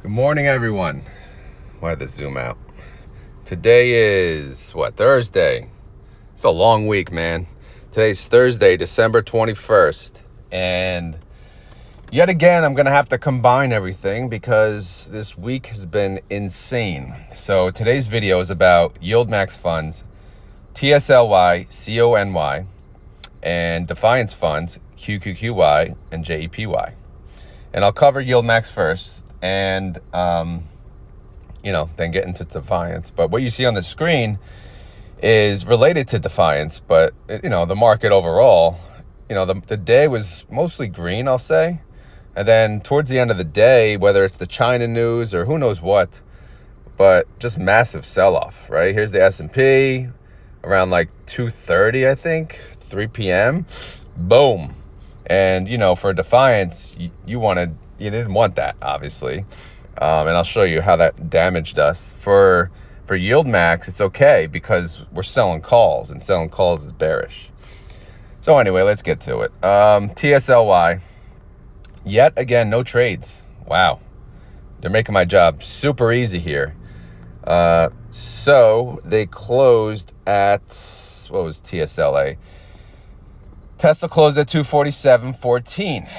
Good morning, everyone. Why did this zoom out? Today is Thursday. It's a long week, man. Today's Thursday, December 21st. And yet again, I'm going to have to combine everything because this week has been insane. So today's video is about YieldMax funds, TSLY, CONY, and Defiance funds, QQQY, and JEPY. And I'll cover YieldMax first. And, then get into Defiance. But what you see on the screen is related to Defiance. But, the market overall, the day was mostly green, I'll say. And then towards the end of the day, whether it's the China news or who knows what, but just massive sell-off, right? Here's the S&P around like 2:30, I think, 3 p.m. Boom. And, for Defiance, you didn't want that, obviously. And I'll show you how that damaged us. For YieldMax, it's okay because we're selling calls, and selling calls is bearish. So anyway, let's get to it. TSLY, yet again, no trades. Wow. They're making my job super easy here. So they closed at, what was TSLA? Tesla closed at 247.14.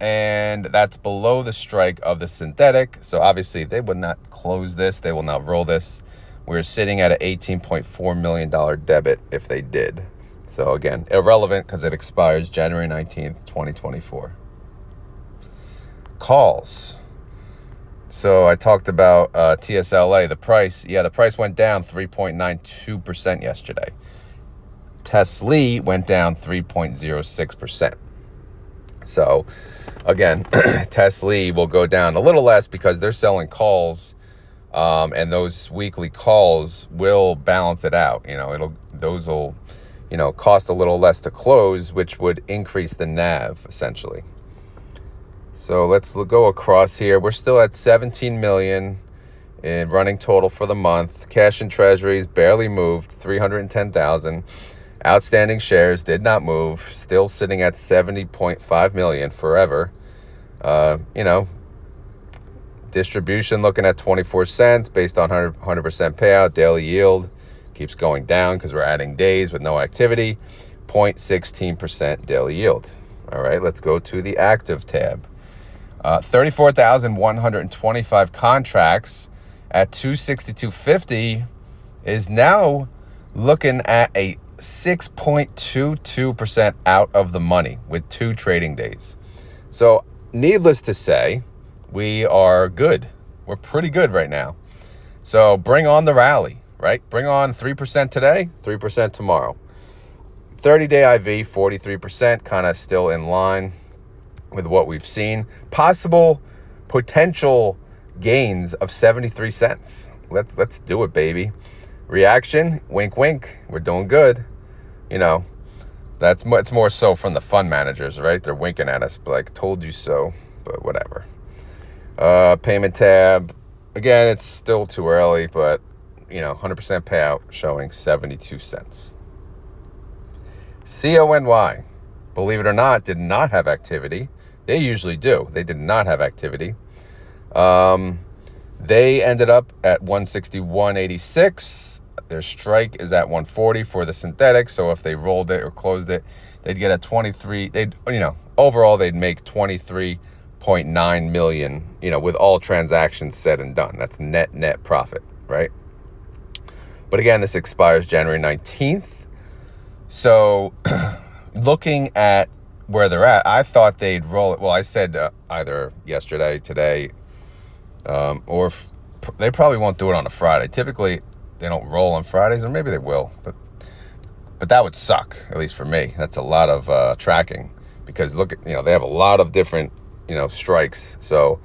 And that's below the strike of the synthetic. So obviously they would not close this. They will not roll this. We're sitting at an $18.4 million debit if they did. So again, irrelevant because it expires January 19th, 2024. Calls. So I talked about TSLA, the price. Yeah, the price went down 3.92% yesterday. TSLY went down 3.06%. So again, TSLY will go down a little less because they're selling calls, and those weekly calls will balance it out. Those will cost a little less to close, which would increase the NAV essentially. So let's go across here. We're still at 17 million in running total for the month. Cash and treasuries barely moved, 310,000. Outstanding shares did not move, still sitting at 70.5 million forever. Distribution looking at 24 cents based on 100% payout. Daily yield keeps going down because we're adding days with no activity. 0.16% daily yield. All right, let's go to the active tab. 34,125 contracts at 262.50 is now looking at a 6.22% out of the money with 2 trading days. So needless to say, we are good. We're pretty good right now. So bring on the rally, right? Bring on 3% today, 3% tomorrow. 30-day IV, 43%, kind of still in line with what we've seen. Potential gains of 73 cents. Let's do it, baby. Reaction, wink, wink. We're doing good. It's more so from the fund managers, right? They're winking at us, like, told you so, but whatever. Payment tab. Again, it's still too early, but, 100% payout showing 72 cents. CONY, believe it or not, did not have activity. They usually do. They did not have activity. They ended up at 161.86. Their strike is at 140 for the synthetic. So if they rolled it or closed it, they'd get a 23. Overall, they'd make 23.9 million, with all transactions said and done. That's net profit, right? But again, this expires January 19th. So looking at where they're at, I thought they'd roll it. Well, I said either yesterday, today, or they probably won't do it on a Friday. Typically, they don't roll on Fridays, or maybe they will. But that would suck, at least for me. That's a lot of tracking because look at, they have a lot of different, strikes. So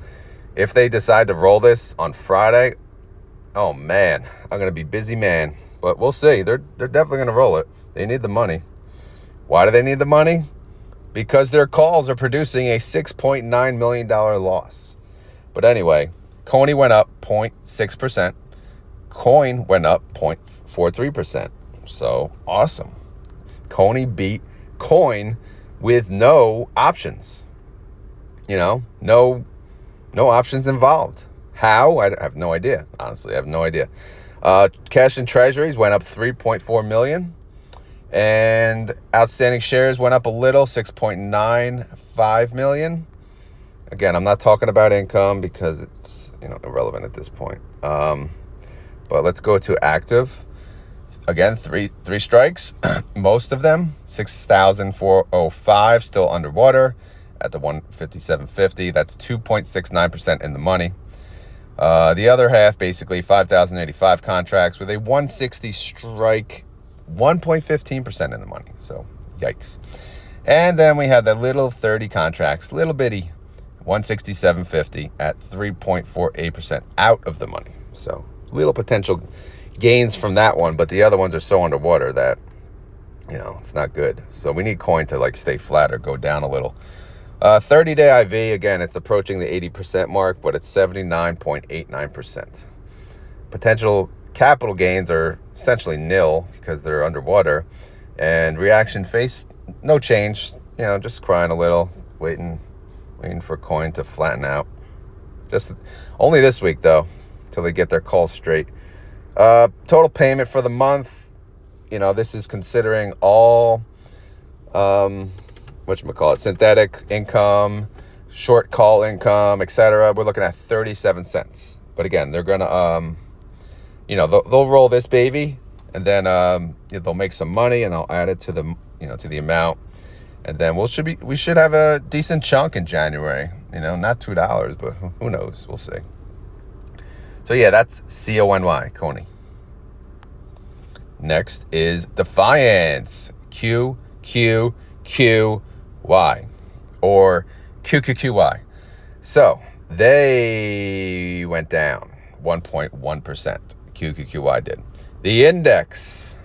if they decide to roll this on Friday, oh man, I'm going to be busy, man. But we'll see. They're definitely going to roll it. They need the money. Why do they need the money? Because their calls are producing a $6.9 million loss. But anyway, CONY went up 0.6%. Coin went up 0.43%. So awesome. CONY beat Coin with no options. No No options involved. How? I have no idea. Honestly, I have no idea. Cash and treasuries went up 3.4 million. And outstanding shares went up a little, 6.95 million. Again, I'm not talking about income because it's irrelevant at this point. But let's go to active. Again, three strikes. Most of them 6,405 still underwater at the 157.50. That's 2.69% in the money. The other half, basically 5,085 contracts with a 160 strike, 1.15% in the money. So yikes. And then we had the little 30 contracts, little bitty 167.50 at 3.48% out of the money. So little potential gains from that one, but the other ones are so underwater that it's not good. So we need coin to stay flat or go down a little. 30-day IV, again, it's approaching the 80% mark, but it's 79.89%. Potential capital gains are essentially nil because they're underwater. And reaction face, no change. Just crying a little, waiting for coin to flatten out. Just only this week, though, till they get their calls straight. Total payment for the month, this is considering all synthetic income, short call income, etc. We're looking at 37 cents. But again, they're gonna they'll roll this baby, and then they'll make some money, and I'll add it to the to the amount, and then we should have a decent chunk in January. Not $2, but who knows? We'll see. So yeah, that's CONY. Next is Defiance, QQQY, or QQQY. So they went down 1.1%. QQQY did. The index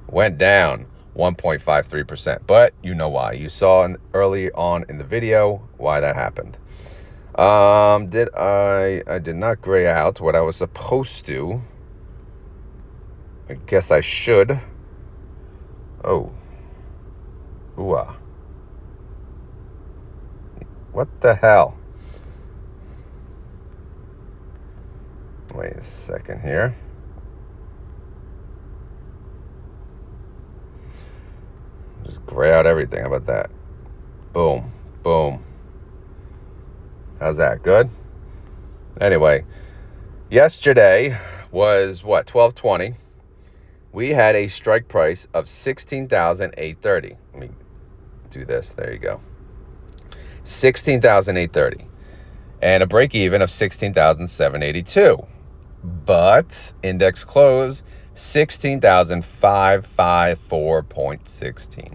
went down 1.53%, but you know why. You saw early on in the video why that happened. I did not gray out what I was supposed to. I guess I should. Oh. Ooh-ah. What the hell? Wait a second here. Just gray out everything. How about that? Boom. Boom. How's that? Good? Anyway, yesterday was 12/20. We had a strike price of 16,830. Let me do this. There you go. 16,830. And a break even of 16,782. But index close 16,554.16.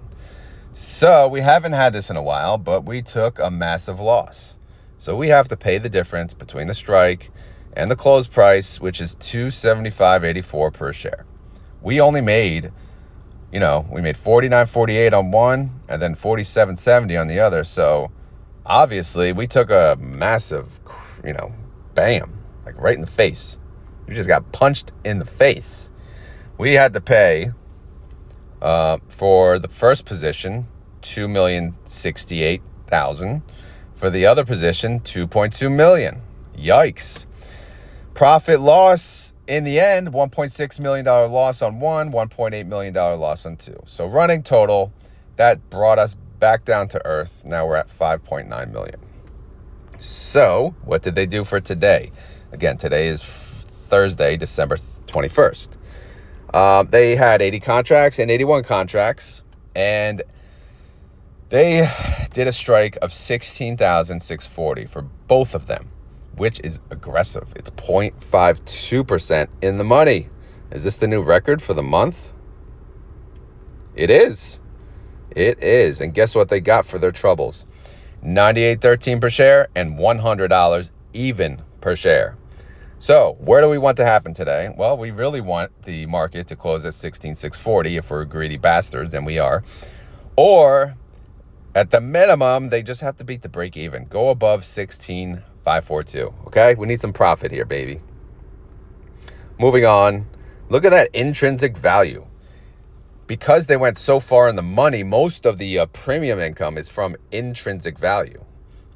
So we haven't had this in a while, but we took a massive loss. So we have to pay the difference between the strike and the close price, which is $275.84 per share. We only made, we made $49.48 on one and then $47.70 on the other. So obviously we took a massive, bam, right in the face. You just got punched in the face. We had to pay for the first position, $2,068,000. For the other position, $2.2 million. Yikes. Profit loss in the end, $1.6 million loss on one, $1.8 million loss on two. So running total, that brought us back down to earth. Now we're at $5.9 million. So what did they do for today? Again, today is Thursday, December 21st. They had 80 contracts and 81 contracts, and they did a strike of 16,640 for both of them, which is aggressive. It's 0.52% in the money. Is this the new record for the month? It is. It is. And guess what they got for their troubles? $98.13 per share and $100 even per share. So where do we want to happen today? Well, we really want the market to close at 16,640 if we're greedy bastards, and we are. Or at the minimum, they just have to beat the break even. Go above 16,542. Okay? We need some profit here, baby. Moving on. Look at that intrinsic value. Because they went so far in the money, most of the premium income is from intrinsic value.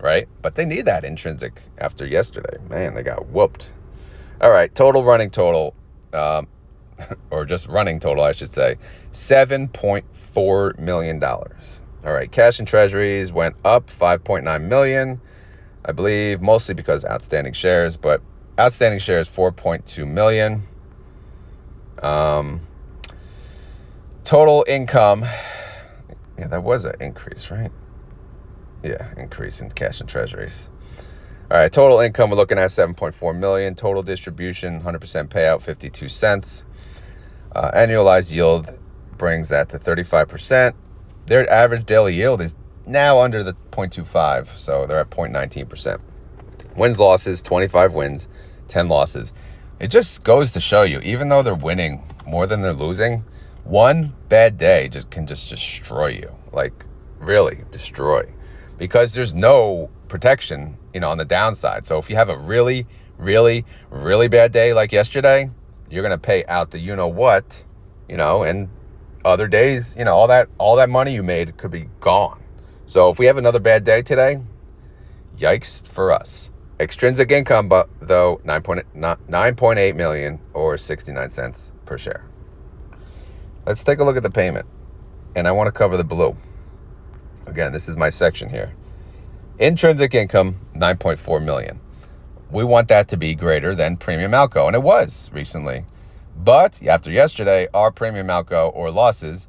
right? But they need that intrinsic after yesterday. Man, they got whooped. All right, total running total, or just running total, I should say, $7.4 million. All right, cash and treasuries went up 5.9 million, I believe, mostly because outstanding shares, but outstanding shares 4.2 million. Total income, yeah, that was an increase, right? Yeah, increase in cash and treasuries. All right, total income, we're looking at 7.4 million. Total distribution, 100% payout, 52 cents. Annualized yield brings that to 35%. Their average daily yield is now under the 0.25, so they're at 0.19%. Wins, losses, 25 wins, 10 losses. It just goes to show you, even though they're winning more than they're losing, one bad day can destroy you. Like, really destroy. Because there's no protection, on the downside. So if you have a really, really, really bad day like yesterday, you're going to pay out the you-know-what, and other days, all that money you made could be gone. So if we have another bad day today, yikes for us. Extrinsic income, but though, 9.8 million or 69 cents per share. Let's take a look at the payment. And I want to cover the blue. Again, this is my section here. Intrinsic income, 9.4 million. We want that to be greater than premium outgo, and it was recently. But after yesterday, our premium outgo or losses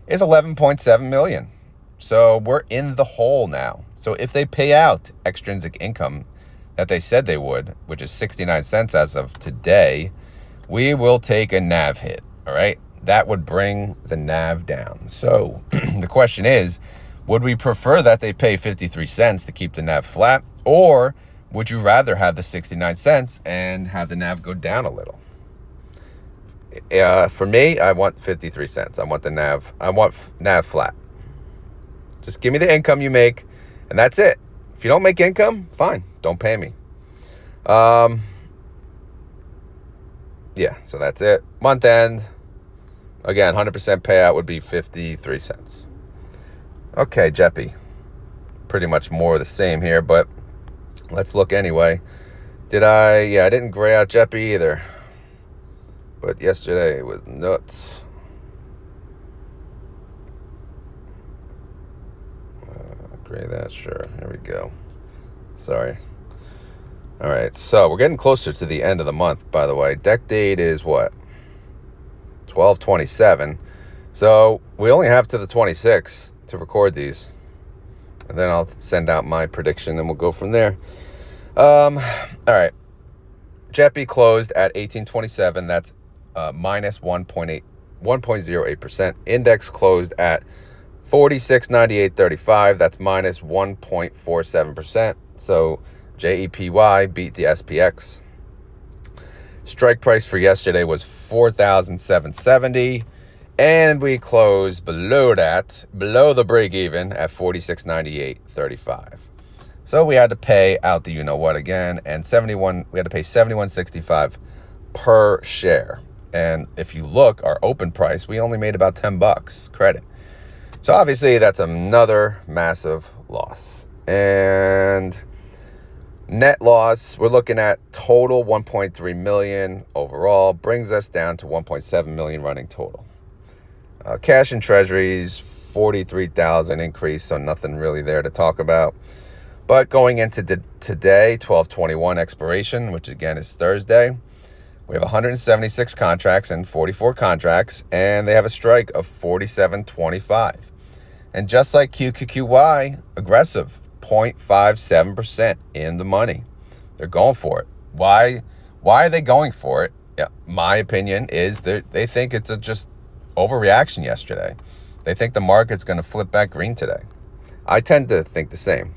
is 11.7 million. So we're in the hole now. So if they pay out extrinsic income that they said they would, which is 69 cents as of today, we will take a NAV hit, all right? That would bring the NAV down. So the question is, would we prefer that they pay 53 cents to keep the NAV flat, or would you rather have the 69 cents and have the NAV go down a little? For me, I want 53 cents. I want NAV flat. Just give me the income you make, and that's it. If you don't make income, fine, don't pay me. Yeah, so that's it. Month end, again, 100% payout would be 53 cents. Okay, JEPY. Pretty much more of the same here, but let's look anyway. I didn't gray out JEPY either. But yesterday was nuts. Gray that, sure. Here we go. Sorry. All right, so we're getting closer to the end of the month, by the way. Deck date is what? 12/27. So we only have to the 26th to record these. And then I'll send out my prediction and we'll go from there. All right. JEPY closed at 1827. That's minus 1.08%. Index closed at 46.9835. That's minus 1.47%. So JEPY beat the SPX. Strike price for yesterday was 4,770. And we closed below the break even at 46.9835. So we had to pay out the you-know-what again, and we had to pay $71.65 per share. And if you look, our open price, we only made about $10 credit. So obviously that's another massive loss. And net loss, we're looking at total 1.3 million overall, brings us down to 1.7 million running total. Cash and treasuries, 43,000 increase, so nothing really there to talk about. But going into today, 12/21 expiration, which again is Thursday, we have 176 contracts and 44 contracts, and they have a strike of 47.25. And just like QQQY, aggressive, 0.57% in the money. They're going for it. Why are they going for it? Yeah, my opinion is they think it's just overreaction yesterday. They think the market's going to flip back green today. I tend to think the same.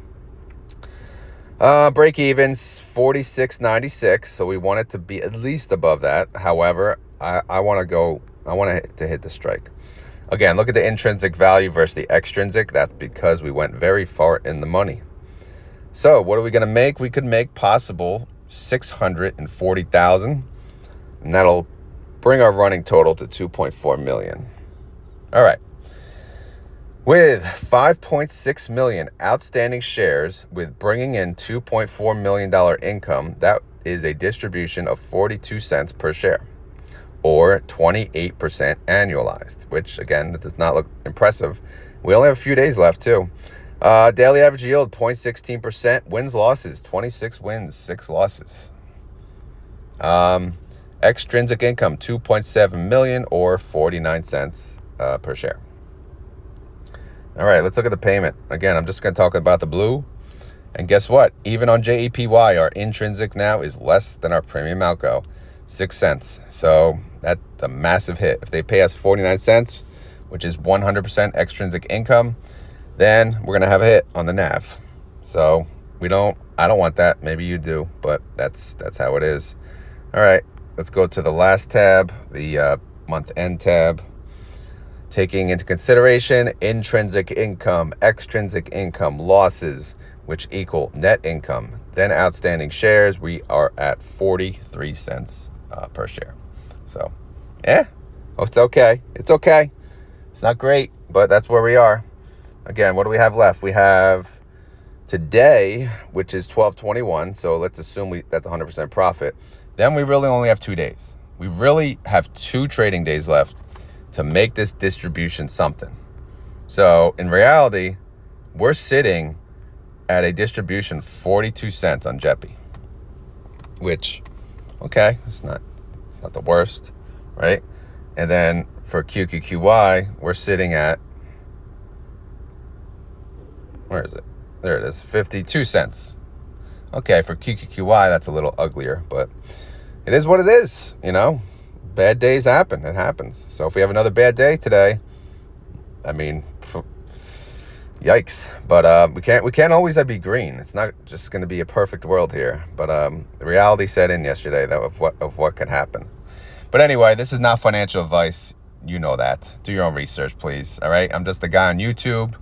Break evens 46.96, so we want it to be at least above that. However, I want to hit the strike. Again, look at the intrinsic value versus the extrinsic. That's because we went very far in the money. So what are we going to make? We could make possible 640,000, and that'll bring our running total to 2.4 million. All right. With 5.6 million outstanding shares, with bringing in $2.4 million income, that is a distribution of 42 cents per share, or 28% annualized, which again, that does not look impressive. We only have a few days left too. Daily average yield 0.16%. Wins losses 26 wins, 6 losses. Extrinsic income 2.7 million, or 49 cents per share. All right, let's look at the payment. Again, I'm just going to talk about the blue. And guess what? Even on JEPY, our intrinsic now is less than our premium outgo, 6 cents. So that's a massive hit. If they pay us 49 cents, which is 100% extrinsic income, then we're going to have a hit on the NAV. So I don't want that. Maybe you do, but that's how it is. All right, let's go to the last tab, the month end tab. Taking into consideration intrinsic income, extrinsic income, losses, which equal net income, then outstanding shares, we are at 43 cents per share. So, it's okay. It's okay. It's not great, but that's where we are. Again, what do we have left? We have today, which is 12/21. So let's assume that's 100% profit. Then we really only have 2 days. We really have 2 trading days left to make this distribution something. So in reality, we're sitting at a distribution 42 cents on JEPY, which, okay, it's not the worst, right? And then for QQQY, we're sitting at, where is it? There it is, 52 cents. Okay, for QQQY, that's a little uglier, but it is what it is, Bad days happen. It happens. So if we have another bad day today, I mean, yikes. But we can't always be green. It's not just going to be a perfect world here. But the reality set in yesterday of what could happen. But anyway, this is not financial advice. You know that. Do your own research, please. All right. I'm just a guy on YouTube,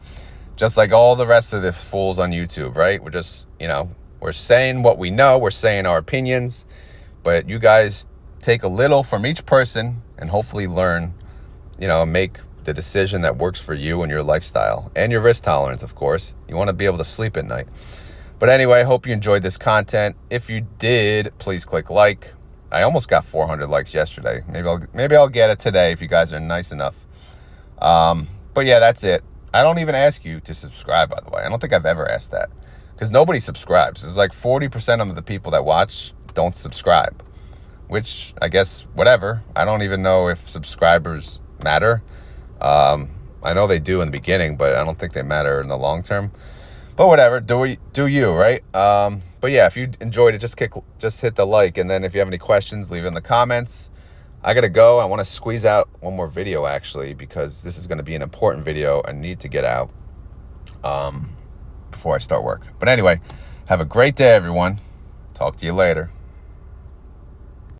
just like all the rest of the fools on YouTube. Right. We're just we're saying what we know. We're saying our opinions, but you guys take a little from each person and hopefully learn, make the decision that works for you and your lifestyle and your risk tolerance, of course. You want to be able to sleep at night. But anyway, I hope you enjoyed this content. If you did, please click like. I almost got 400 likes yesterday. Maybe I'll get it today if you guys are nice enough. But yeah, that's it. I don't even ask you to subscribe, by the way. I don't think I've ever asked that, because nobody subscribes. It's like 40% of the people that watch don't subscribe. Which I guess, whatever. I don't even know if subscribers matter. I know they do in the beginning, but I don't think they matter in the long term. But whatever, do you, right? But yeah, if you enjoyed it, just hit the like. And then if you have any questions, leave it in the comments. I got to go. I want to squeeze out one more video, actually, because this is going to be an important video I need to get out before I start work. But anyway, have a great day, everyone. Talk to you later.